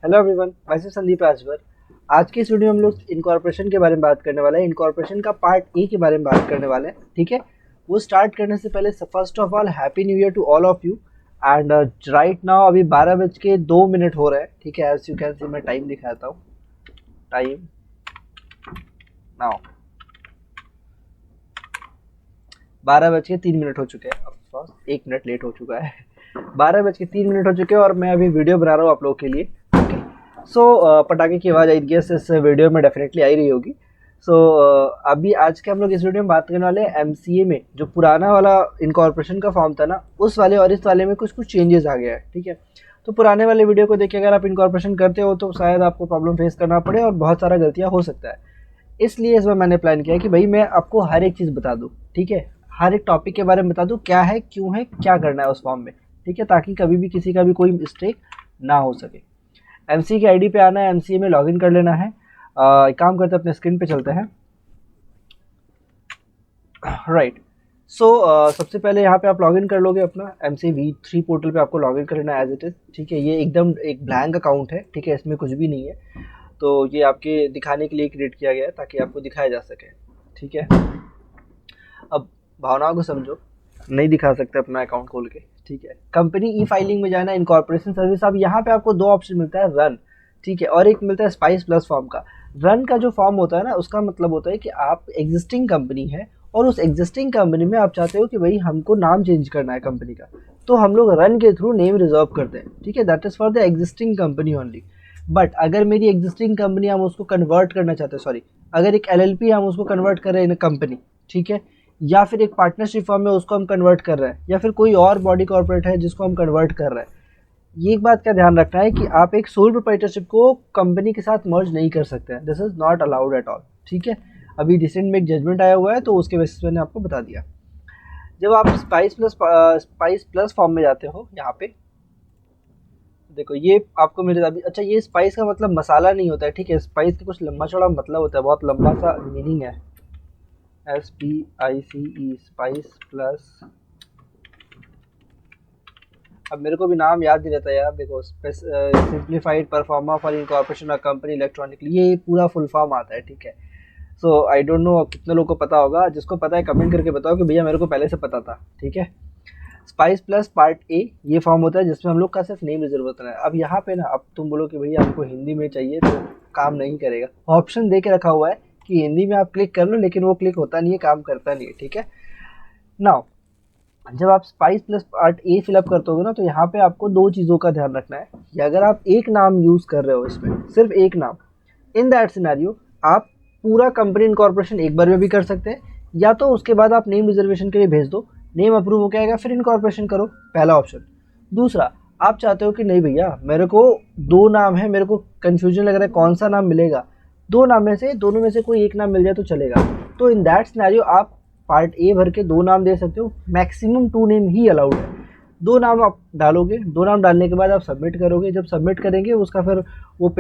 Hello everyone, मैं हूं संदीप राजभर। आज की इस वीडियो में हम लोग इनकॉर्पोरेशन के बारे में बात करने वाले हैं। इनकॉर्पोरेशन का पार्ट ए के बारे में बात करने वाले हैं। ठीक है, वो स्टार्ट करने से पहले first of all happy new year to all of you. And right now अभी 12:02 हो रहे हैं। ठीक है, एज यू कैन सी मैं टाइम दिखाता हूँ। टाइम नाउ 12:03 हो चुके हैं। ऑफकोर्स 1 मिनट लेट हो चुका है। 12:03 हो चुके हैं और मैं अभी वीडियो बना रहा हूँ आप लोगों के लिए। सो पटाखे की आवाज़ आई गेस इस वीडियो में डेफिनेटली आई रही होगी। सो अभी आज के हम लोग इस वीडियो में बात करने वाले हैं एमसीए में जो पुराना वाला इनकॉर्पोरेशन का फॉर्म था ना, उस वाले और इस वाले में कुछ कुछ चेंजेस आ गया है। ठीक है, तो पुराने वाले वीडियो को देखिए, अगर आप इनकॉर्पोरेशन करते हो तो शायद आपको प्रॉब्लम फेस करना पड़े और बहुत सारा गलतियाँ हो सकता है। इसलिए इस बार मैंने प्लान किया कि भाई मैं आपको हर एक चीज़ बता दूँ। ठीक है, हर एक टॉपिक के बारे में बता दूँ, क्या है, क्यों है, क्या करना है उस फॉर्म में। ठीक है, ताकि कभी भी किसी का भी कोई मिस्टेक ना हो सके। एमसीए की आईडी पे आना है, एमसीए में लॉगिन कर लेना है। एक काम करते हैं, अपने स्क्रीन पे चलते हैं। राइट, सो सबसे पहले यहाँ पे आप लॉगिन कर लोगे अपना एमसीए V3 पोर्टल पे। आपको लॉगिन कर लेना है एज इट इज़। ठीक है, ये एकदम एक ब्लैंक अकाउंट है। ठीक है, इसमें कुछ भी नहीं है, तो ये आपके दिखाने के लिए क्रिएट किया गया है ताकि आपको दिखाया जा सके। ठीक है, अब भावनाओं को समझो, नहीं दिखा सकते अपना अकाउंट खोल के। ठीक है, कंपनी ई फाइलिंग में जाना, इनकॉर्पोरेशन सर्विस। अब यहाँ पे आपको दो ऑप्शन मिलता है, रन, ठीक है, और एक मिलता है स्पाइस प्लस फॉर्म का। रन का जो फॉर्म होता है ना, उसका मतलब होता है कि आप एग्जिस्टिंग कंपनी है और उस एग्जिस्टिंग कंपनी में आप चाहते हो कि भाई हमको नाम चेंज करना है कंपनी का, तो हम लोग रन के थ्रू नेम रिजर्व करते हैं। ठीक है, that is for the existing company only. But अगर मेरी एग्जिस्टिंग कंपनी हम उसको कन्वर्ट करना चाहते हैं, सॉरी, अगर एक एलएलपी हम उसको कन्वर्ट कर रहे हैं इन कंपनी, ठीक है, या फिर एक पार्टनरशिप फॉर्म में उसको हम कन्वर्ट कर रहे हैं, या फिर कोई और बॉडी कॉर्पोरेट है जिसको हम कन्वर्ट कर रहे हैं, ये एक बात का ध्यान रखना है कि आप एक सोल प्रोप्राइटरशिप को कंपनी के साथ मर्ज नहीं कर सकते हैं। This is not allowed at all. ठीक है, अभी रिसेंट में एक जजमेंट आया हुआ है, तो उसके बेसिस मैंने आपको बता दिया। जब आप स्पाइस प्लस फॉर्म में जाते हो, यहाँ पे देखो, ये आपको मिलेगा अभी। अच्छा, ये स्पाइस का मतलब मसाला नहीं होता है। ठीक है, स्पाइस का कुछ लंबा चौड़ा मतलब होता है, बहुत लंबा सा मीनिंग है। SPICE, spice plus. अब मेरे को भी नाम याद नहीं रहता यार। देखो, simplified pro forma for incorporation of company electronically, ये पूरा फुल फॉर्म आता है। ठीक है, सो आई डोंट नो कितने लोगों को पता होगा। जिसको पता है कमेंट करके बताओ कि भैया मेरे को पहले से पता था। ठीक है, स्पाइस प्लस पार्ट ए ये फॉर्म होता है जिसमें हम लोग का सिर्फ नेम रिजर्व होता है। अब यहाँ पे ना, अब तुम बोलो कि भैया हमको हिंदी में चाहिए, तो काम नहीं करेगा। ऑप्शन दे के रखा हुआ है कि हिंदी में आप क्लिक कर लो, लेकिन वो क्लिक होता नहीं है, काम करता नहीं है। ठीक है, नाउ जब आप spice plus part A fill up करते हो ना, तो यहाँ पे आपको दो चीज़ों का ध्यान रखना है कि अगर आप एक नाम यूज़ कर रहे हो, इसमें सिर्फ एक नाम, इन दैट सिनेरियो आप पूरा कंपनी इनकॉर्पोरेशन एक बार में भी कर सकते हैं, या तो उसके बाद आप नेम रिजर्वेशन के लिए भेज दो, नेम अप्रूव हो जाएगा, फिर इनकॉर्पोरेशन करो, पहला ऑप्शन। दूसरा, आप चाहते हो कि नहीं भैया मेरे को दो नाम है, मेरे को कन्फ्यूजन लग रहा है कौन सा नाम मिलेगा, दो नाम में से दोनों में से कोई एक नाम मिल जाए तो चलेगा, तो इन दैट सिनेरियो आप पार्ट ए भर के दो नाम दे सकते हो। मैक्सिमम 2 नेम ही अलाउड है। दो नाम आप डालोगे, दो नाम डालने के बाद आप सबमिट करोगे। जब सबमिट करेंगे उसका फिर वो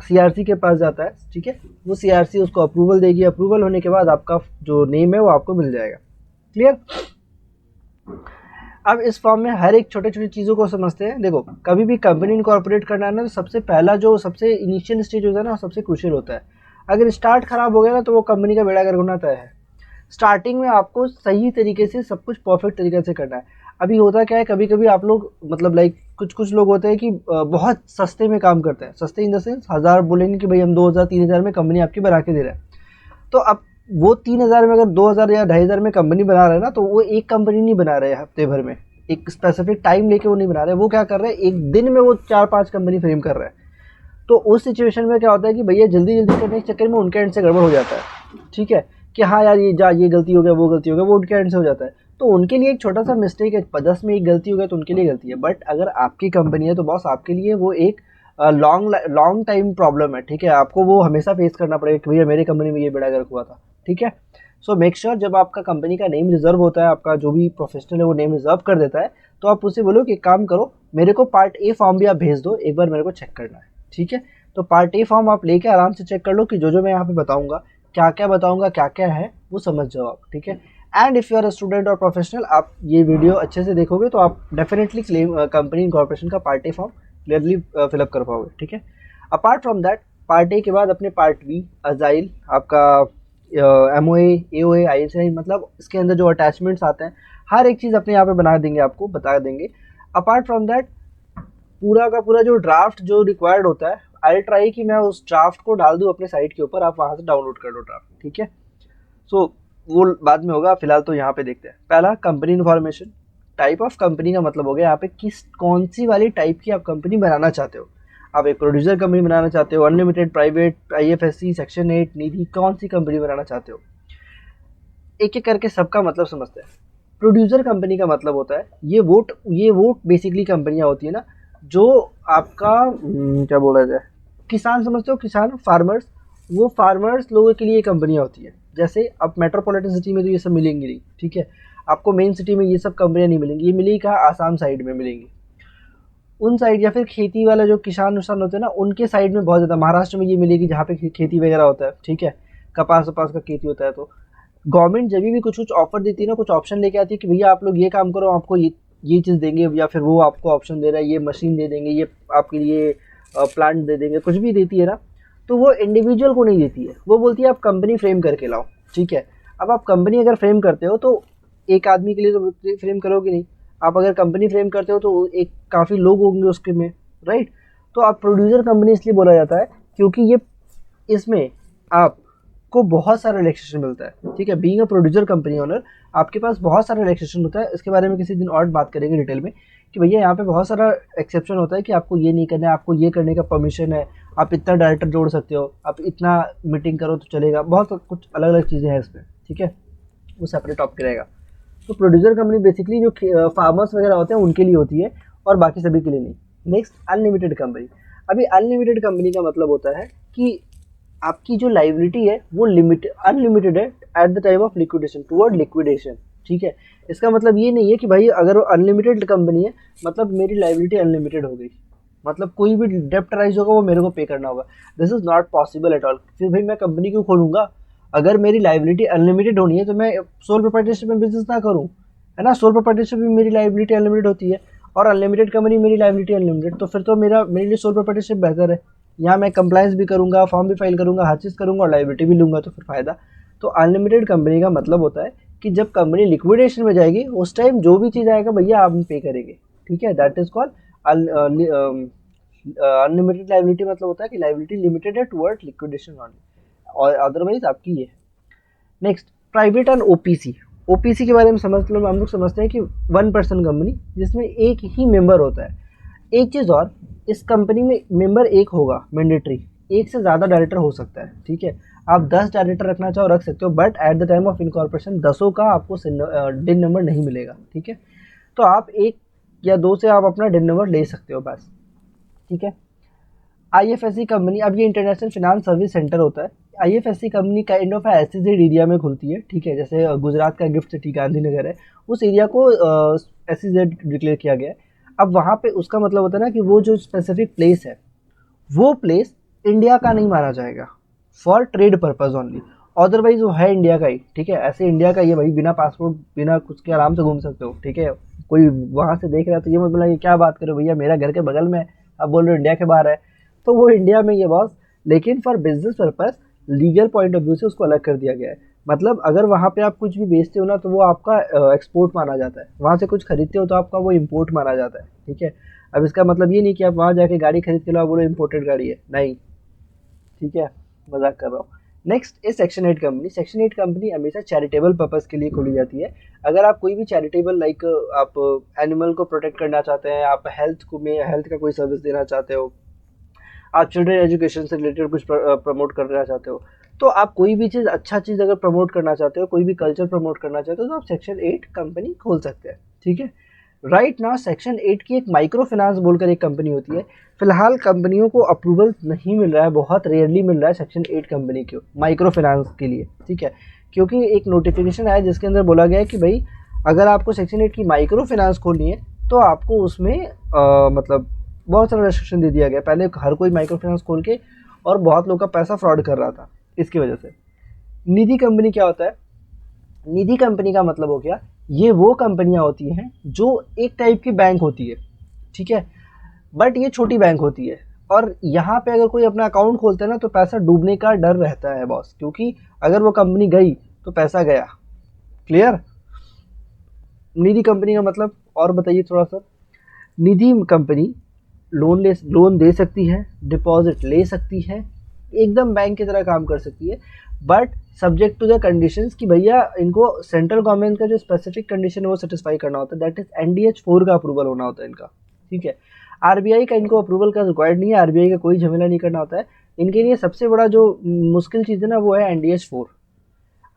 सीआरसी के पास जाता है। ठीक है, वो सीआरसी उसको अप्रूवल देगी। अप्रूवल होने के बाद आपका जो नेम है वो आपको मिल जाएगा। क्लियर? अब इस फॉर्म में हर एक छोटे छोटे चीज़ों को समझते हैं। देखो, कभी भी कंपनी इनकॉर्पोरेट करना है ना, तो सबसे पहला जो सबसे इनिशियल स्टेज होता है ना, सबसे क्रूशियल होता है। अगर स्टार्ट खराब हो गया ना, तो वो कंपनी का बेड़ा गर्क होना तय है। स्टार्टिंग में आपको सही तरीके से सब कुछ परफेक्ट तरीके से करना है। अभी होता क्या है, कभी कभी आप लोग मतलब लाइक कुछ लोग होते हैं कि बहुत सस्ते में काम करते हैं। सस्ते इन द सेंस, 1000 बोलेंगे कि भाई हम 2000 3000 में कंपनी आपकी बना के दे रहे हैं। तो अब वो 3000 में अगर 2000 या 2500 में कंपनी बना रहे हैं ना, तो वो एक कंपनी नहीं बना रहे हफ्ते भर में, एक स्पेसिफिक टाइम लेके वो नहीं बना रहे। वो क्या कर रहे हैं, एक दिन में वो 4-5 कंपनी फ्रेम कर रहे हैं। तो उस सिचुएशन में क्या होता है कि भैया जल्दी जल्दी करने के चक्कर में उनके एंड से गड़बड़ हो जाता है। ठीक है, कि हाँ यार ये गलती हो गया, वो गलती हो गया, वो उनके एंड से हो जाता है। तो उनके लिए एक छोटा सा मिस्टेक है, 10 में एक गलती हो गया तो उनके लिए गलती है। बट अगर आपकी कंपनी है तो बॉस आपके लिए वो एक लॉन्ग टाइम प्रॉब्लम है। ठीक है, आपको वो हमेशा फेस करना पड़ेगा कि भैया मेरी कंपनी में ये बेड़ा गर्क हुआ था। ठीक है, सो मेक श्योर जब आपका कंपनी का नेम रिजर्व होता है, आपका जो भी प्रोफेशनल है वो नेम रिजर्व कर देता है, तो आप उससे बोलो कि एक काम करो, मेरे को पार्ट ए फॉर्म भी आप भेज दो, एक बार मेरे को चेक करना है। ठीक है, तो पार्ट ए फॉर्म आप लेके आराम से चेक कर लो कि जो मैं यहाँ पे बताऊंगा, क्या क्या बताऊंगा, क्या क्या है, वो समझ जाओ आप। ठीक है, and if you are a student और प्रोफेशनल, आप ये वीडियो अच्छे से देखोगे तो आप डेफिनेटली क्लेम कंपनी इनकॉर्पोरेशन का part A form clearly fill up कर पाओगे, ठीक है। Apart from that, part A के बाद अपने पार्ट बी, अजाइल, आपका MOA, AOA, ISI, मतलब इसके अंदर जो अटैचमेंट्स आते हैं हर एक चीज़ अपने यहाँ पे बना देंगे, आपको बता देंगे। अपार्ट फ्रॉम दैट, पूरा का पूरा जो ड्राफ्ट जो रिक्वायर्ड होता है, आई ट्राई कि मैं उस ड्राफ्ट को डाल दूँ अपने साइट के ऊपर, आप वहाँ से डाउनलोड कर लो ड्राफ्ट, ठीक है। सो वो बाद में होगा, फिलहाल तो यहाँ पे देखते हैं। पहला, company information. Type of company का मतलब हो गया यहाँ पे किस कौन सी वाली टाइप की आप कंपनी बनाना चाहते हो। आप एक प्रोड्यूसर कंपनी बनाना चाहते हो, अनलिमिटेड, प्राइवेट, IFSC, सेक्शन 8, निधि, कौन सी कंपनी बनाना चाहते हो, एक एक करके सबका मतलब समझते हैं। प्रोड्यूसर कंपनी का मतलब होता है, ये वोट बेसिकली कंपनियां होती है ना, जो आपका क्या बोला जाए, किसान समझते हो, किसान, फार्मर्स, वो फार्मर्स लोगों के लिए कंपनियां होती है। जैसे अब मेट्रोपॉलिटन सिटी में तो ये सब मिलेंगी नहीं, ठीक है, आपको मेन सिटी में ये सब कंपनियां नहीं मिलेंगी, ये मिलेगी कहाँ, आसाम साइड में मिलेंगी, उन साइड, या फिर खेती वाला जो किसान उसान होते हैं ना, उनके साइड में बहुत ज़्यादा, महाराष्ट्र में ये मिलेगी जहाँ पे खेती वगैरह होता है, ठीक है, कपास वपास का खेती होता है। तो गवर्नमेंट जब भी कुछ कुछ ऑफर देती है ना, कुछ ऑप्शन लेके आती है कि भैया आप लोग ये काम करो, आपको ये चीज़ देंगे, या फिर वो आपको ऑप्शन दे रहा है, ये मशीन दे देंगे, ये आपके लिए प्लांट दे देंगे, कुछ भी देती है ना, तो वो इंडिविजुअल को नहीं देती है, वो बोलती है आप कंपनी फ्रेम करके लाओ, ठीक है। अब आप कंपनी अगर फ्रेम करते हो तो एक आदमी के लिए तो फ्रेम करोगे नहीं, आप अगर कंपनी फ्रेम करते हो तो एक काफ़ी लोग होंगे उसके में, राइट। तो आप प्रोड्यूसर कंपनी इसलिए बोला जाता है क्योंकि ये इसमें आपको बहुत सारा रिलैक्सेशन मिलता है, ठीक है। Being a producer company owner, आपके पास बहुत सारा रिलैक्सेशन होता है। इसके बारे में किसी दिन और बात करेंगे डिटेल में कि भैया यहाँ पे बहुत सारा एक्सेप्शन होता है कि आपको ये नहीं करना है, आपको ये करने का परमिशन है, आप इतना डायरेक्टर जोड़ सकते हो, आप इतना मीटिंग करो तो चलेगा, बहुत कुछ अलग अलग चीज़ें हैं इसमें, ठीक है, वो सेपरेट टॉपिक रहेगा। तो प्रोड्यूसर कंपनी बेसिकली जो फार्मर्स वगैरह होते हैं उनके लिए होती है, और बाकी सभी के लिए नहीं। Next, unlimited company. अभी अनलिमिटेड कंपनी का मतलब होता है कि आपकी जो लाइबिलिटी है वो अनलिमिटेड है at the time of liquidation, toward liquidation, ठीक है। इसका मतलब ये नहीं है कि भाई अगर वो अनलिमिटेड कंपनी है मतलब मेरी लाइबिलिटी अनलिमिटेड हो गई, मतलब कोई भी डेप्ट राइज होगा वो मेरे को पे करना होगा। This is not possible at all. फिर भाई मैं कंपनी क्यों खोलूँगा, अगर मेरी लाइबिलिटी अनलिमिटेड होनी है तो मैं सोल प्रोप्राइटरशिप में बिजनेस ना करूँ, है ना। सोल प्रोप्राइटरशिप में मेरी लाइबिलिटी अनलिमिटेड होती है और अनलिमिटेड कंपनी मेरी लाइबिलिटी अनलिमिटेड, तो फिर तो मेरे लिए सोल प्रोप्राइटरशिप बेहतर है। यहाँ मैं कंप्लायंस भी करूँगा, फॉर्म भी फाइल करूँगा, हर चीज़ करूँगा और लाइबिलिटी भी लूँगा, तो फिर फ़ायदा। तो अनलिमिटेड कंपनी का मतलब होता है कि जब कंपनी लिक्विडेशन में जाएगी उस टाइम जो भी चीज़ आएगा भैया आप पे करेंगे, ठीक है। That is called unlimited liability. मतलब होता है कि लाइबिलिटी लिमिटेड है टुवर्ड लिक्विडेशन ओनली, और अदरवाइज आपकी ये। नेक्स्ट, प्राइवेट एंड ओपीसी के बारे में हम लोग समझते हैं कि 1 पर्सन कंपनी जिसमें एक ही मेंबर होता है। एक चीज़ और, इस कंपनी में मेंबर एक होगा मैंडेटरी, एक से ज़्यादा डायरेक्टर हो सकता है, ठीक है। आप 10 डायरेक्टर रखना चाहो रख सकते हो, but at the time of incorporation 10 का आपको डिन नंबर नहीं मिलेगा, ठीक है। तो आप 1 या 2 से आप अपना डिन नंबर ले सकते हो बस, ठीक है। IFSC कंपनी, अब ये इंटरनेशनल फाइनेंस सर्विस सेंटर होता है। IFSC company kind of SEZ area में खुलती है, ठीक है। जैसे गुजरात का गिफ्ट सिटी गांधीनगर है, उस एरिया को SEZ डिक्लेयर किया गया है। अब वहाँ पे उसका मतलब होता है ना कि वो जो स्पेसिफिक प्लेस है वो प्लेस इंडिया का नहीं माना जाएगा, for trade purpose only, otherwise वो है इंडिया का ही, ठीक है। ऐसे इंडिया का ये भाई बिना पासपोर्ट बिना कुछ के आराम से घूम सकते हो, ठीक है। कोई वहाँ से देख रहा है तो ये मत बोला ये क्या बात करो भैया, मेरा घर के बगल में है, अब बोल रहे हो इंडिया के बाहर है, तो वो इंडिया में ये बॉस, लेकिन for business purpose legal point of view से उसको अलग कर दिया गया है। मतलब अगर वहाँ पे आप कुछ भी बेचते हो ना तो वो आपका एक्सपोर्ट माना जाता है, वहाँ से कुछ खरीदते हो तो आपका वो इम्पोर्ट माना जाता है, ठीक है। अब इसका मतलब ये नहीं कि आप वहाँ जाके गाड़ी खरीद के लो बोलो इम्पोर्टेड गाड़ी है, नहीं, ठीक है, मजाक कर रहा हूँ। Next is section 8 company. Section 8 company हमेशा चैरिटेबल पर्पस के लिए खोली जाती है। अगर आप कोई भी चैरिटेबल लाइक आप एनिमल को प्रोटेक्ट करना चाहते हैं, आप हेल्थ का कोई सर्विस देना चाहते हो, आप चिल्ड्रन एजुकेशन से रिलेटेड कुछ प्रमोट करना चाहते हो, तो आप कोई भी चीज़ अच्छा चीज़ अगर प्रमोट करना चाहते हो, कोई भी कल्चर प्रमोट करना चाहते हो, तो आप सेक्शन 8 कंपनी खोल सकते हैं, ठीक है। राइट नाउ सेक्शन 8 की एक माइक्रो फाइनेंस बोलकर एक कंपनी होती है। फिलहाल कंपनियों को अप्रूवल नहीं मिल रहा है, बहुत रेयरली मिल रहा है सेक्शन 8 कंपनी को माइक्रो फाइनेंस के लिए, ठीक है। क्योंकि एक नोटिफिकेशन आया जिसके अंदर बोला गया है कि भाई अगर आपको सेक्शन 8 की माइक्रो फाइनेंस खोलनी है तो आपको उसमें मतलब बहुत सारा रेस्ट्रिक्शन दे दिया गया। पहले हर कोई माइक्रो फाइनेंस खोल के और बहुत लोग का पैसा फ्रॉड कर रहा था इसकी वजह से। निधि कंपनी क्या होता है? निधि कंपनी का मतलब हो गया ये वो कंपनियां होती हैं जो एक टाइप की बैंक होती है, ठीक है। बट ये छोटी बैंक होती है, और यहाँ पे अगर कोई अपना अकाउंट खोलता है ना तो पैसा डूबने का डर रहता है बॉस, क्योंकि अगर वो कंपनी गई तो पैसा गया। क्लियर? निधि कंपनी का मतलब और बताइए थोड़ा सा। निधि कंपनी लोन दे सकती है, डिपॉजिट ले सकती है, एकदम बैंक की तरह काम कर सकती है, but subject to the conditions कि भैया इनको सेंट्रल गवर्नमेंट का जो स्पेसिफिक कंडीशन है वो सेटिस्फाई करना होता है, दैट इज NDH4 का अप्रूवल होना होता है इनका। ठीक है, RBI का इनको अप्रूवल का रिक्वायर्ड नहीं है, RBI का कोई झमेला नहीं करना होता है। इनके लिए सबसे बड़ा जो मुश्किल चीज़ है ना वो है NDH4।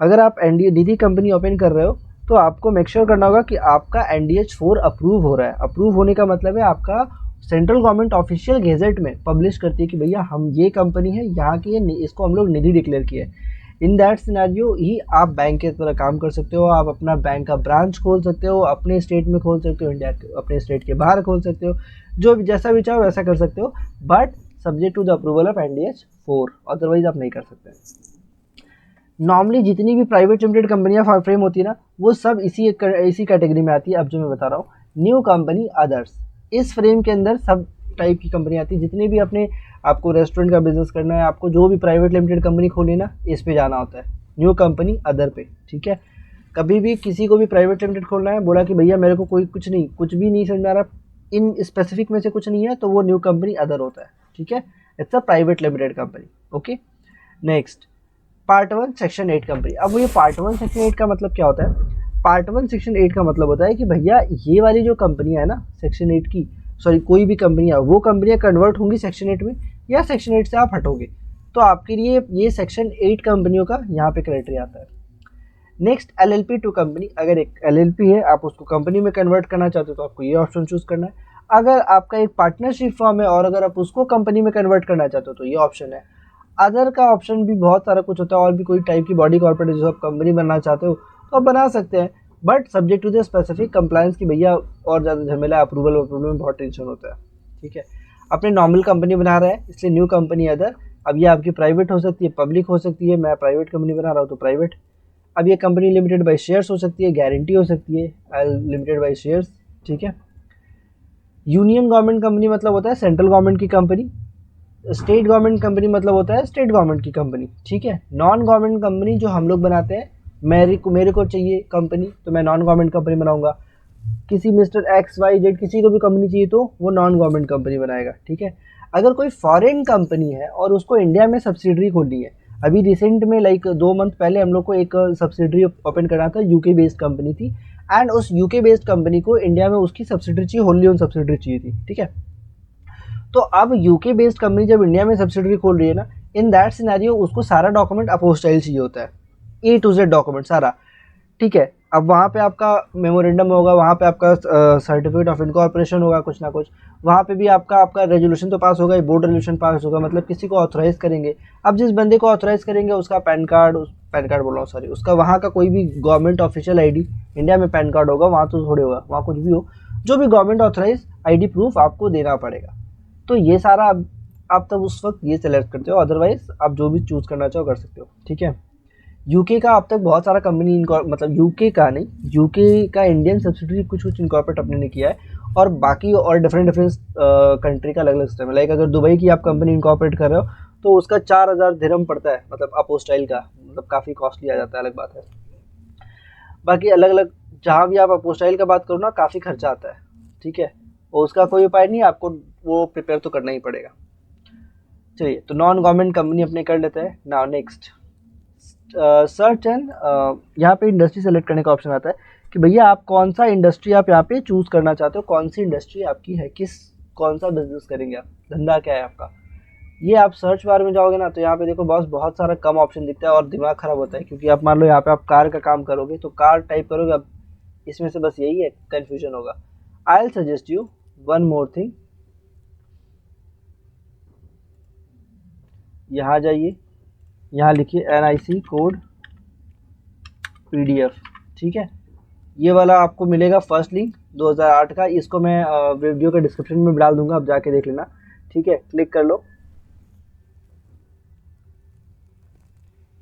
अगर आप निधि कंपनी ओपन कर रहे हो तो आपको मेक श्योर करना होगा कि आपका NDH4 अप्रूव हो रहा है। अप्रूव होने का मतलब है आपका सेंट्रल गवर्नमेंट ऑफिशियल गेजेट में पब्लिश करती है कि भैया हम ये कंपनी है, यहाँ की है, इसको हम लोग निधि डिक्लेयर किया है। इन दैट सिनेरियो ही आप बैंक के तरह काम कर सकते हो। आप अपना बैंक का ब्रांच खोल सकते हो, अपने स्टेट में खोल सकते हो, इंडिया के अपने स्टेट के बाहर खोल सकते हो, जो भी जैसा भी चाहो वैसा कर सकते हो, but subject to the approval of NDH4, otherwise आप नहीं कर सकते। नॉर्मली जितनी भी प्राइवेट लिमिटेड कंपनियां फ्रेम होती है ना वो सब इसी कैटेगरी में आती है। अब जो मैं बता रहा हूँ न्यू कंपनी अदर्स, इस फ्रेम के अंदर सब टाइप की कंपनी आती है। जितनी भी अपने आपको रेस्टोरेंट का बिजनेस करना है, आपको जो भी प्राइवेट लिमिटेड कंपनी खोली ना, इस पे जाना होता है, न्यू कंपनी अदर पे। ठीक है, कभी भी किसी को भी प्राइवेट लिमिटेड खोलना है, बोला कि भैया मेरे को कुछ भी नहीं समझ में आ रहा, इन स्पेसिफिक में से कुछ नहीं है, तो वो न्यू कंपनी अदर होता है। ठीक है, it's a private limited company. Okay, next part 1 section 8 company. अब ये पार्ट 1 सेक्शन 8 का मतलब क्या होता है? पार्ट 1 सेक्शन 8 का मतलब होता है कि भैया ये वाली जो कंपनियां है ना सेक्शन 8 की, सॉरी कोई भी कंपनियां, वो कंपनियां कन्वर्ट होंगी सेक्शन 8 में, या सेक्शन 8 से आप हटोगे तो आपके लिए ये सेक्शन 8 कंपनियों का यहाँ पे क्राइटेरिया आता है। Next LLP to company. अगर एक LLP है, आप उसको कंपनी में कन्वर्ट करना चाहते हो तो आपको ये ऑप्शन चूज करना है। अगर आपका एक पार्टनरशिप फॉर्म है और अगर आप उसको कंपनी में कन्वर्ट करना चाहते हो तो ये ऑप्शन है। अदर का ऑप्शन भी बहुत सारा कुछ होता है, और भी कोई टाइप की बॉडी कॉर्पोरेट जो आप कंपनी बनना चाहते हो तो आप बना सकते हैं, but subject to the specific compliance की भैया और ज़्यादा झमेला, अप्रूवल में बहुत टेंशन होता है। ठीक है, अपने नॉर्मल कंपनी बना रहा है इसलिए न्यू कंपनी अदर। अब ये आपकी प्राइवेट हो सकती है, पब्लिक हो सकती है, मैं प्राइवेट कंपनी बना रहा हूँ तो प्राइवेट। अब ये कंपनी लिमिटेड बाय शेयर्स हो सकती है, गारंटी हो सकती है लिमिटेड बाय शेयर्स। ठीक है, यूनियन गवर्नमेंट कंपनी मतलब होता है सेंट्रल गवर्नमेंट की कंपनी। स्टेट गवर्नमेंट कंपनी मतलब होता है स्टेट गवर्नमेंट की कंपनी। ठीक है, नॉन गवर्नमेंट कंपनी जो हम लोग बनाते हैं, मेरे को चाहिए कंपनी तो मैं नॉन गवर्नमेंट कंपनी बनाऊंगा, किसी मिस्टर XYZ किसी को भी कंपनी चाहिए तो वो नॉन गवर्नमेंट कंपनी बनाएगा। ठीक है, अगर कोई फॉरेन कंपनी है और उसको इंडिया में सब्सिडरी खोलनी है, अभी रिसेंट में लाइक 2 मंथ पहले हम लोग को एक सब्सिडरी ओपन करना था, UK बेस्ड कंपनी थी, एंड उस UK बेस्ड कंपनी को इंडिया में उसकी सब्सिडरी चाहिए, होल्ली ओन सब्सिडरी चाहिए थी। ठीक है, तो अब UK बेस्ड कंपनी जब इंडिया में सब्सिडरी खोल रही है ना, इन दैट सिनेरियो उसको सारा डॉक्यूमेंट अपोस्टाइल चाहिए होता है, A to Z डॉक्यूमेंट सारा। ठीक है, अब वहाँ पे आपका मेमोरेंडम होगा, वहाँ पे आपका सर्टिफिकेट ऑफ इनकॉर्पोरेशन होगा, कुछ ना कुछ वहाँ पे भी आपका रेजोल्यूशन तो पास होगा, बोर्ड रेजोल्यूशन पास होगा, मतलब किसी को ऑथराइज करेंगे। अब जिस बंदे को ऑथराइज करेंगे उसका पैन कार्ड बोल रहा हूँ सॉरी, उसका वहाँ का कोई भी गवर्नमेंट ऑफिशियल ID, इंडिया में पैन कार्ड होगा, वहाँ तो थोड़े होगा, वहाँ कुछ भी हो, जो भी गवर्नमेंट ऑथराइज ID प्रूफ आपको देना पड़ेगा। तो ये सारा आप तब उस वक्त ये सेलेक्ट करते हो, अदरवाइज आप जो भी चूज करना चाहो कर सकते हो। ठीक है, यूके का अब तक बहुत सारा कंपनी मतलब यूके का नहीं, यूके का इंडियन सब्सिडरी कुछ इनकॉर्पोरेट अपने ने किया है, और बाकी और डिफरेंट कंट्री का अलग अलग सिस्टम है। लाइक अगर दुबई की आप कंपनी इनकॉर्पोरेट कर रहे हो तो उसका 4000 दिरहम पड़ता है, मतलब अपोस्टाइल का, मतलब काफ़ी कॉस्टली आ जाता है, अलग बात है। बाकी अलग अलग जहाँ भी आप अपोस्टाइल का बात करो ना, काफ़ी खर्चा आता है। ठीक है, और उसका कोई उपाय नहीं, आपको वो प्रिपेयर तो करना ही पड़ेगा। चलिए, तो नॉन गवर्नमेंट कंपनी अपने कर लेते हैं। नाउ नेक्स्ट सर्च एंड यहाँ पे इंडस्ट्री सेलेक्ट करने का ऑप्शन आता है कि भैया आप कौन सा इंडस्ट्री आप यहाँ पे चूज करना चाहते हो, कौन सी इंडस्ट्री आपकी है, कौन सा बिजनेस करेंगे आप, धंधा क्या है आपका। ये आप सर्च बार में जाओगे ना तो यहाँ पे देखो बॉस बहुत सारा कम ऑप्शन दिखता है और दिमाग खराब होता है, क्योंकि आप मान लो यहाँ पे आप कार का काम करोगे तो कार टाइप करोगे, अब इसमें से बस यही है, कन्फ्यूजन होगा। I will suggest you one more thing, यहाँ जाइए, यहाँ लिखिए NIC कोड PDF। ठीक है, ये वाला आपको मिलेगा फर्स्ट लिंक 2008 का, इसको मैं वीडियो के डिस्क्रिप्शन में डाल दूंगा, आप जाके देख लेना। ठीक है, क्लिक कर लो,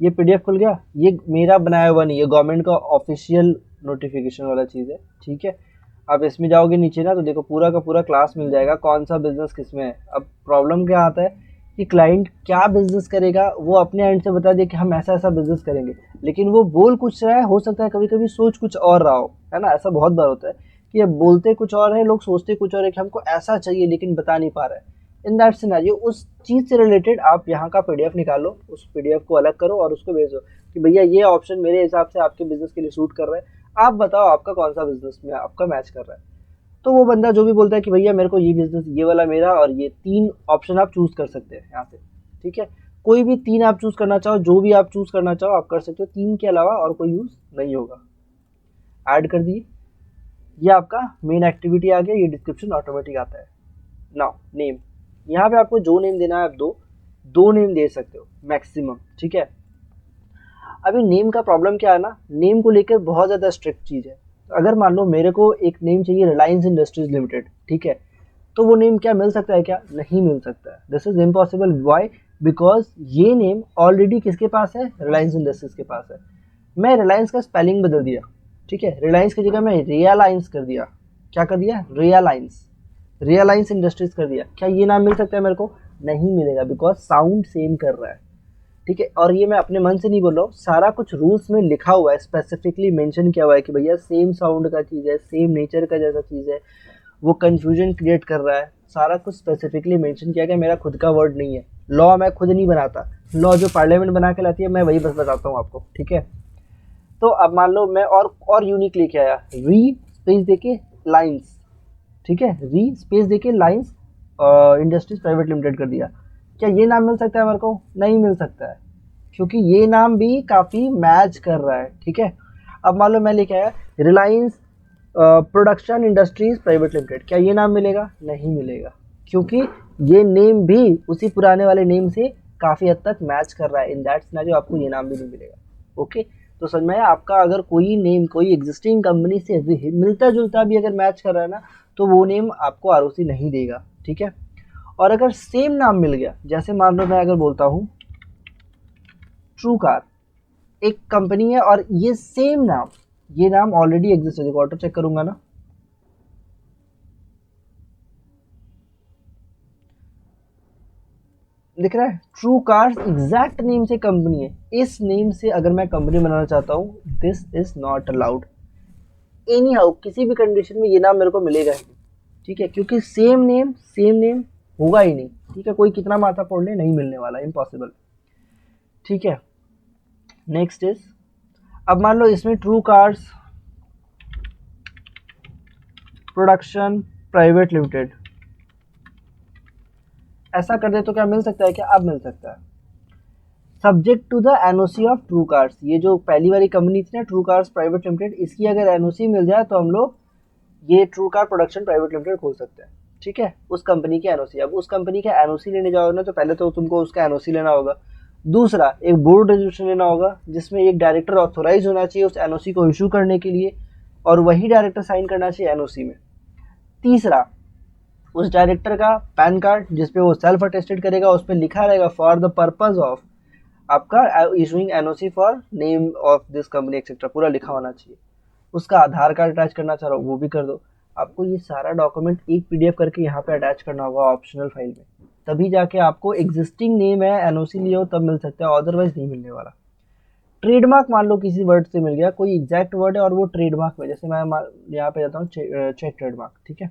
ये PDF खुल गया। ये मेरा बनाया हुआ नहीं, ये गवर्नमेंट का ऑफिशियल नोटिफिकेशन वाला चीज़ है। ठीक है, आप इसमें जाओगे नीचे ना, तो देखो पूरा का पूरा क्लास मिल जाएगा कौन सा बिजनेस किस में है। अब प्रॉब्लम क्या आता है कि क्लाइंट क्या बिजनेस करेगा वो अपने एंड से बता दे कि हम ऐसा ऐसा बिजनेस करेंगे, लेकिन वो बोल कुछ रहा है, हो सकता है कभी कभी सोच कुछ और रहा हो, है ना। ऐसा बहुत बार होता है कि अब बोलते कुछ और है, लोग सोचते कुछ और है कि हमको ऐसा चाहिए लेकिन बता नहीं पा रहा है। इन दैट सिनेरियो उस चीज़ से रिलेटेड आप यहाँ का पीडीएफ निकालो, उस पीडीएफ को अलग करो और उसको भेजो कि भैया ये ऑप्शन मेरे हिसाब से आपके बिजनेस के लिए सूट कर रहा है, आप बताओ आपका कौन सा बिजनेस में आपका मैच कर रहा है। तो वो बंदा जो भी बोलता है कि भैया मेरे को ये बिजनेस ये वाला मेरा, और ये 3 ऑप्शन आप चूज़ कर सकते हैं यहाँ से, ठीक है। कोई भी 3 आप चूज़ करना चाहो, जो भी आप चूज़ करना चाहो आप कर सकते हो, 3 के अलावा और कोई यूज़ नहीं होगा। ऐड कर दिए, ये आपका मेन एक्टिविटी आ गया, ये डिस्क्रिप्शन ऑटोमेटिक आता है। नाउ नेम, यहाँ पे आपको जो नेम देना है आप दो नेम दे सकते हो मैक्सिमम, ठीक है। अभी नेम का प्रॉब्लम क्या है ना, नेम को लेकर बहुत ज़्यादा स्ट्रिक्ट चीज़ है। अगर मान लो मेरे को एक नेम चाहिए रिलायंस इंडस्ट्रीज लिमिटेड, ठीक है, तो वो नेम क्या मिल सकता है? क्या नहीं मिल सकता है। This is impossible. Why? Because ये नेम ऑलरेडी किसके पास है? रिलायंस इंडस्ट्रीज के पास है। मैं रिलायंस का स्पेलिंग बदल दिया, ठीक है, रिलायंस की जगह मैं रियलाइंस कर दिया। क्या कर दिया? रियलाइंस इंडस्ट्रीज कर दिया। क्या ये नाम मिल सकता है मेरे को? नहीं मिलेगा, बिकॉज साउंड सेम कर रहा है, ठीक है। और ये मैं अपने मन से नहीं बोल रहा हूँ, सारा कुछ रूल्स में लिखा हुआ है, स्पेसिफिकली मेंशन किया हुआ है कि भैया सेम साउंड का चीज़ है, सेम नेचर का जैसा चीज़ है, वो कंफ्यूजन क्रिएट कर रहा है। सारा कुछ स्पेसिफिकली मेंशन किया गया, मेरा खुद का वर्ड नहीं है। लॉ मैं खुद नहीं बनाता, लॉ जो पार्लियामेंट बना के लाती है मैं वही बस बताता हूँ आपको, ठीक है। तो अब मान लो मैं और यूनिक लेके आया, री स्पेस देके लाइंस, ठीक है, री स्पेस देके लाइंस इंडस्ट्रीज प्राइवेट लिमिटेड कर दिया। क्या ये नाम मिल सकता है मेरे को? नहीं मिल सकता है, क्योंकि ये नाम भी काफ़ी मैच कर रहा है, ठीक है। अब मान लो मैं लेके आया Reliance production industries private limited, क्या ये नाम मिलेगा? नहीं मिलेगा, क्योंकि ये नेम भी उसी पुराने वाले नेम से काफ़ी हद तक मैच कर रहा है। इन दैट सिनेरियो आपको ये नाम भी नहीं मिलेगा। ओके, तो समझ में आया? आपका अगर कोई नेम कोई एग्जिस्टिंग कंपनी से मिलता जुलता भी अगर मैच कर रहा है ना, तो वो नेम आपको आरओसी नहीं देगा, ठीक है। और अगर सेम नाम मिल गया, जैसे मान लो मैं अगर बोलता हूँ ट्रू कार, एक कंपनी है और ये सेम नाम, ये नाम ऑलरेडी एग्जिस्ट है। देखो ऑटो चेक करूंगा ना, दिख रहा है ट्रू कार्स, एग्जैक्ट नेम से कंपनी है। इस नेम से अगर मैं कंपनी बनाना चाहता हूँ, this is not allowed any how, किसी भी कंडीशन में ये नाम मेरे को मिलेगा ही, ठीक है, क्योंकि सेम नेम होगा ही नहीं, ठीक है। कोई कितना माथा फोड़ ले, नहीं मिलने वाला, इम्पॉसिबल, ठीक है। नेक्स्ट इज, अब मान लो इसमें true cars production private limited ऐसा कर दे तो क्या मिल सकता है? क्या अब मिल सकता है। Subject to the NOC of true cars, ये जो पहली वाली कंपनी थी ना ट्रू कार्स प्राइवेट लिमिटेड, इसकी अगर एनओसी मिल जाए तो हम लोग ये true car production private limited खोल सकते हैं, ठीक है, उस कंपनी की एनओसी। अब उस कंपनी का एनओसी लेने जाओगे ना, तो पहले तो तुमको उसका एनओसी लेना होगा, दूसरा एक बोर्ड रेजोल्यूशन लेना होगा जिसमें एक डायरेक्टर ऑथोराइज होना चाहिए उस एनओसी को इशू करने के लिए, और वही डायरेक्टर साइन करना चाहिए एनओसी में। तीसरा, उस डायरेक्टर का पैन कार्ड जिसपे वो सेल्फ अटेस्टेड करेगा, उस पर लिखा रहेगा फॉर द पर्पज ऑफ आपका issuing NOC for name of this company etcetera, पूरा लिखा होना चाहिए। उसका आधार कार्ड अटैच करना चाह रहा हूँ वो भी कर दो। आपको ये सारा डॉक्यूमेंट एक पीडीएफ करके यहाँ पे अटैच करना होगा ऑप्शनल फाइल में, तभी जाके आपको एग्जिस्टिंग नेम है एनओसी लियो तब मिल सकता है, अदरवाइज नहीं मिलने वाला। ट्रेडमार्क मान लो किसी वर्ड से मिल गया, कोई एग्जैक्ट वर्ड है और वो ट्रेडमार्क में, जैसे मैं यहाँ पे जाता हूँ चेक ट्रेडमार्क, ठीक है।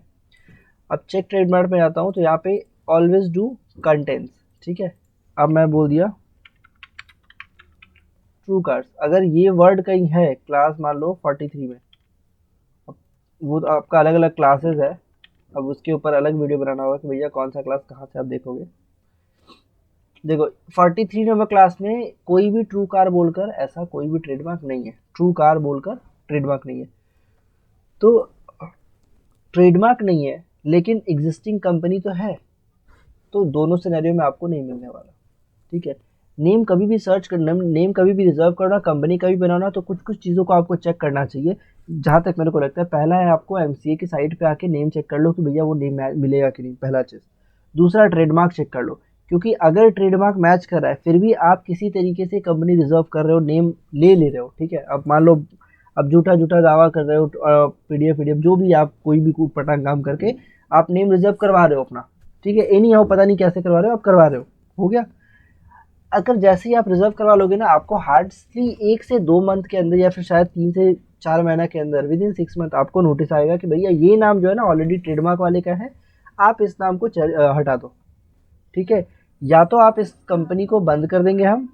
अब चेक ट्रेडमार्क में जाता हूँ तो यहाँ पे ऑलवेज डू कंटेंट्स, ठीक है। अब मैं बोल दिया ट्रू कार्स, अगर ये वर्ड कहीं है क्लास मान लो 43 में, अब वो तो आपका अलग अलग क्लासेस है, अब उसके ऊपर अलग वीडियो बनाना होगा कि भैया कौन सा क्लास कहाँ से आप देखोगे। देखो 43 नंबर क्लास में कोई भी ट्रू कार बोलकर ऐसा कोई भी ट्रेडमार्क नहीं है, ट्रू कार बोलकर ट्रेडमार्क नहीं है। तो ट्रेडमार्क नहीं है लेकिन एग्जिस्टिंग कंपनी तो है, तो दोनों सिनेरियो में आपको नहीं मिलने वाला, ठीक है। नेम कभी भी सर्च करना, नेम कभी भी रिजर्व करना, कंपनी कभी बनाना, तो कुछ कुछ चीज़ों को आपको चेक करना चाहिए। जहाँ तक मेरे को लगता है, पहला है आपको एमसीए की साइट पे आके नेम चेक कर लो कि भैया वो नेम मिलेगा कि नहीं, पहला चीज़। दूसरा ट्रेडमार्क चेक कर लो, क्योंकि अगर ट्रेडमार्क मैच कर रहा है फिर भी आप किसी तरीके से कंपनी रिजर्व कर रहे हो, नेम ले रहे हो, ठीक है। अब मान लो अब झूठा झूठा दावा कर रहे हो, पीडीएफ पीडीएफ जो भी आप कोई भी कूट पटांग काम करके आप नेम रिजर्व करवा रहे हो अपना, ठीक है, एनी हाउ पता नहीं कैसे करवा रहे हो, आप करवा रहे हो गया। अगर जैसे ही आप रिजर्व करवा लोगे ना, आपको हार्डली 1 से 2 मंथ के अंदर या फिर शायद 3 से 4 महीना के अंदर विद इन 6 मंथ आपको नोटिस आएगा कि भैया ये नाम जो है ना ऑलरेडी ट्रेडमार्क वाले का है, आप इस नाम को हटा दो, ठीक है। या तो आप इस कंपनी को बंद कर देंगे हम।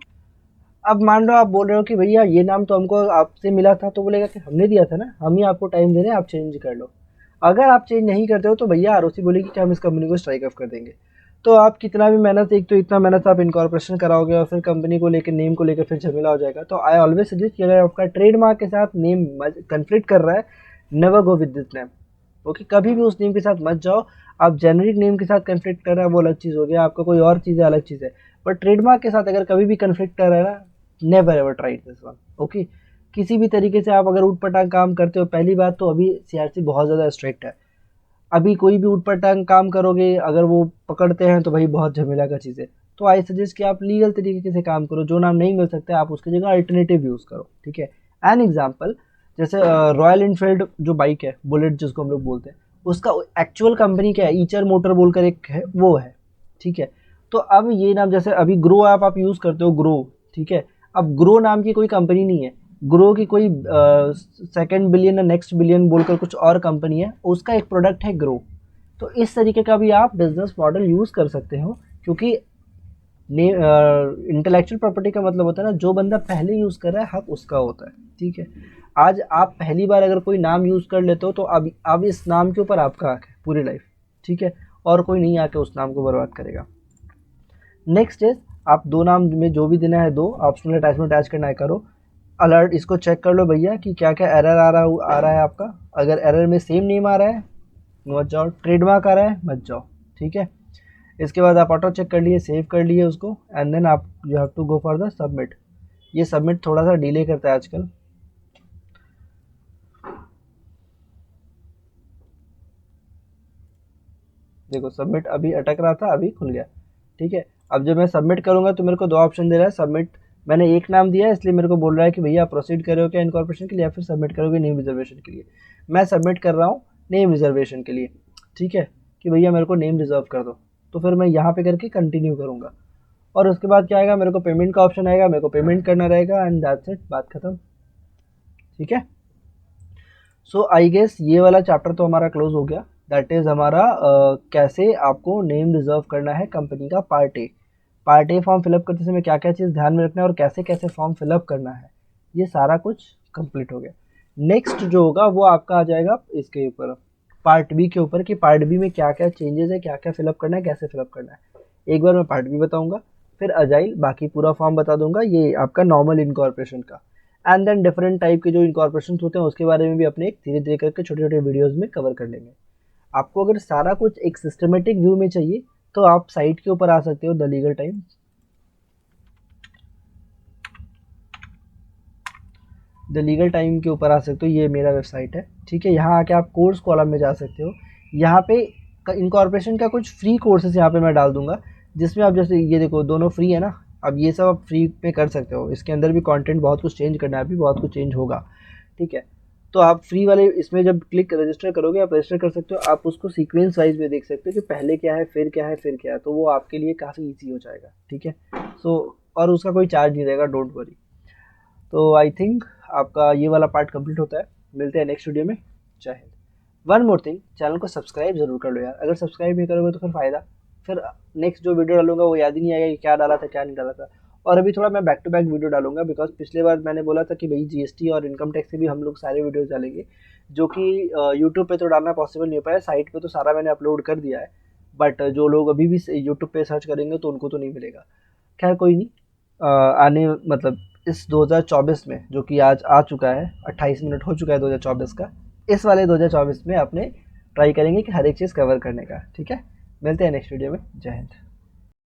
अब मान लो आप बोल रहे हो कि भैया ये नाम तो हमको आपसे मिला था, तो बोलेगा कि हमने दिया था ना, हम ही आपको टाइम दे रहे हैं, आप चेंज कर लो। अगर आप चेंज नहीं करते हो तो भैया आरओसी बोलेगी कि हम इस कंपनी को स्ट्राइक ऑफ कर देंगे। तो आप कितना भी मेहनत, एक तो इतना मेहनत आप इनकॉर्पोरेशन कराओगे और फिर कंपनी को लेकर नेम को लेकर फिर झमेला हो जाएगा। तो आई ऑलवेज सजेस्ट कि अगर आपका ट्रेडमार्क के साथ नेम कन्फ्लिक्ट कर रहा है, never go with this name. Okay, कभी भी उस नेम के साथ मत जाओ। आप जेनरिक नेम के साथ कन्फ्लिक्ट कर रहा है वो अलग चीज़ हो गया, आपका कोई और चीज़ है अलग चीज़ है, बट ट्रेडमार्क के साथ अगर कभी भी कन्फ्लिक्ट कर रहा है ना, never ever try this one. Okay, किसी भी तरीके से आप अगर ऊटपटांग काम करते हो, पहली बात तो अभी सीआरसी बहुत ज़्यादा स्ट्रिक्ट है। अभी कोई भी ऊटपटांग काम करोगे अगर वो पकड़ते हैं तो भाई बहुत झमेला का चीज़ है। तो आई सजेस्ट कि आप लीगल तरीके से काम करो, जो नाम नहीं मिल सकता आप उसकी जगह अल्टरनेटिव यूज़ करो, ठीक है। एन एग्जाम्पल, जैसे रॉयल इनफील्ड जो बाइक है, बुलेट जिसको हम लोग बोलते हैं, उसका एक्चुअल कंपनी क्या है, ईचर मोटर बोलकर एक है, वो है, ठीक है। तो अब ये नाम, जैसे अभी ग्रो आप यूज़ करते हो, ग्रो, ठीक है। अब ग्रो नाम की कोई कंपनी नहीं है, ग्रो की कोई सेकंड बिलियन या नेक्स्ट बिलियन बोलकर कुछ और कंपनी है, उसका एक प्रोडक्ट है ग्रो। तो इस तरीके का भी आप बिजनेस मॉडल यूज़ कर सकते हो, क्योंकि इंटेलेक्चुअल प्रॉपर्टी का मतलब होता है ना, जो बंदा पहले यूज़ कर रहा है हक उसका होता है, ठीक है। आज आप पहली बार अगर कोई नाम यूज़ कर लेते हो तो अब इस नाम के ऊपर आपका हक है पूरी लाइफ, ठीक है, और कोई नहीं आके उस नाम को बर्बाद करेगा। नेक्स्ट इज, आप दो नाम में जो भी देना है दो, ऑप्शनल अटैचमेंट अटैच करना है करो। अलर्ट इसको चेक कर लो भैया कि क्या क्या एरर आ रहा है आपका। अगर एरर में सेम नेम आ रहा है मत जाओ, ट्रेडमार्क आ रहा है मत जाओ, ठीक है। इसके बाद आप ऑटो चेक कर लिए, सेव कर लिए उसको, एंड देन आप you have to go for the submit. ये सबमिट थोड़ा सा डिले करता है आजकल। देखो सबमिट अभी अटक रहा था, अभी खुल गया, ठीक है। अब जब मैं सबमिट करूंगा तो मेरे को दो ऑप्शन दे रहा है। सबमिट, मैंने एक नाम दिया है इसलिए मेरे को बोल रहा है कि भैया प्रोसीड करो क्या इनकॉर्पोरेशन के लिए, या फिर सबमिट करोगे नेम रिजर्वेशन के लिए। मैं सबमिट कर रहा हूँ नेम रिजर्वेशन के लिए, ठीक है, कि भैया मेरे को नेम रिजर्व कर दो। तो फिर मैं यहाँ पे करके कंटिन्यू करूँगा, और उसके बाद क्या आएगा, मेरे को पेमेंट का ऑप्शन आएगा, मेरे को पेमेंट करना रहेगा, एंड दैट्स इट, बात खत्म, ठीक है। सो आई गेस ये वाला चैप्टर तो हमारा क्लोज हो गया। दैट इज़ हमारा कैसे आपको नेम रिजर्व करना है कंपनी का, पार्ट ए फॉर्म फिलअप करते समय क्या क्या चीज़ ध्यान में रखना है और कैसे कैसे फॉर्म फिलअप करना है, ये सारा कुछ कंप्लीट हो गया। नेक्स्ट जो होगा वो आपका आ जाएगा इसके ऊपर, पार्ट बी के ऊपर, कि पार्ट बी में क्या क्या चेंजेस है, क्या क्या फिलअप करना है, कैसे फिलअप करना है। एक बार मैं पार्ट बी बताऊंगा, फिर अजाइल बाकी पूरा फॉर्म बता दूंगा, ये आपका नॉर्मल इनकॉर्पोरेशन का, एंड देन डिफरेंट टाइप के जो इनकॉर्पोरेशन होते हैं उसके बारे में भी अपने एक धीरे धीरे करके छोटे छोटे वीडियोज़ में कवर कर लेंगे। आपको अगर सारा कुछ एक सिस्टमेटिक व्यू में चाहिए तो आप साइट के ऊपर आ सकते हो, the legal time. The legal time के ऊपर आ सकते हो, ये मेरा वेबसाइट है, ठीक है। यहाँ आके आप कोर्स कॉलम में जा सकते हो। यहाँ पे इनकॉर्पोरेशन का कुछ फ्री कोर्सेज यहाँ पे मैं डाल दूंगा, जिसमें आप जैसे ये देखो दोनों फ्री है ना, अब ये सब आप फ्री में कर सकते हो। इसके अंदर भी कंटेंट बहुत कुछ चेंज करना है, अभी बहुत कुछ चेंज होगा, ठीक है। तो आप फ्री वाले इसमें जब क्लिक रजिस्टर करोगे, आप रजिस्टर कर सकते हो, आप उसको सीक्वेंस वाइज में देख सकते हो कि पहले क्या है फिर क्या है फिर क्या है, तो वो आपके लिए काफ़ी ईजी हो जाएगा, ठीक है। सो और उसका कोई चार्ज नहीं रहेगा, डोंट वरी। तो आई थिंक आपका ये वाला पार्ट कंप्लीट होता है। मिलते हैं नेक्स्ट वीडियो में। जय Hind. One more thing, channel को सब्सक्राइब जरूर कर लो यार, अगर सब्सक्राइब नहीं करोगे तो फिर फ़ायदा, फिर नेक्स्ट जो वीडियो डालूंगा वो याद ही नहीं आएगा कि क्या डाला था क्या नहीं डाला था। और अभी थोड़ा मैं बैक टू बैक वीडियो डालूंगा, बिकॉज पिछले बार मैंने बोला था कि भाई जीएसटी और इनकम टैक्स से भी हम लोग सारे वीडियोस डालेंगे, जो कि यूट्यूब पे तो डालना पॉसिबल नहीं हो पाया। साइट पे तो सारा मैंने अपलोड कर दिया है, बट जो लोग अभी भी यूट्यूब पे सर्च करेंगे तो उनको तो नहीं मिलेगा। खैर कोई नहीं, आने मतलब इस 2024 में, जो कि आज आ चुका है, 28 मिनट हो चुका है 2024 का, इस वाले 2024 में अपने ट्राई करेंगे कि हर एक चीज़ कवर करने का, ठीक है। मिलते हैं नेक्स्ट वीडियो में। जय हिंद।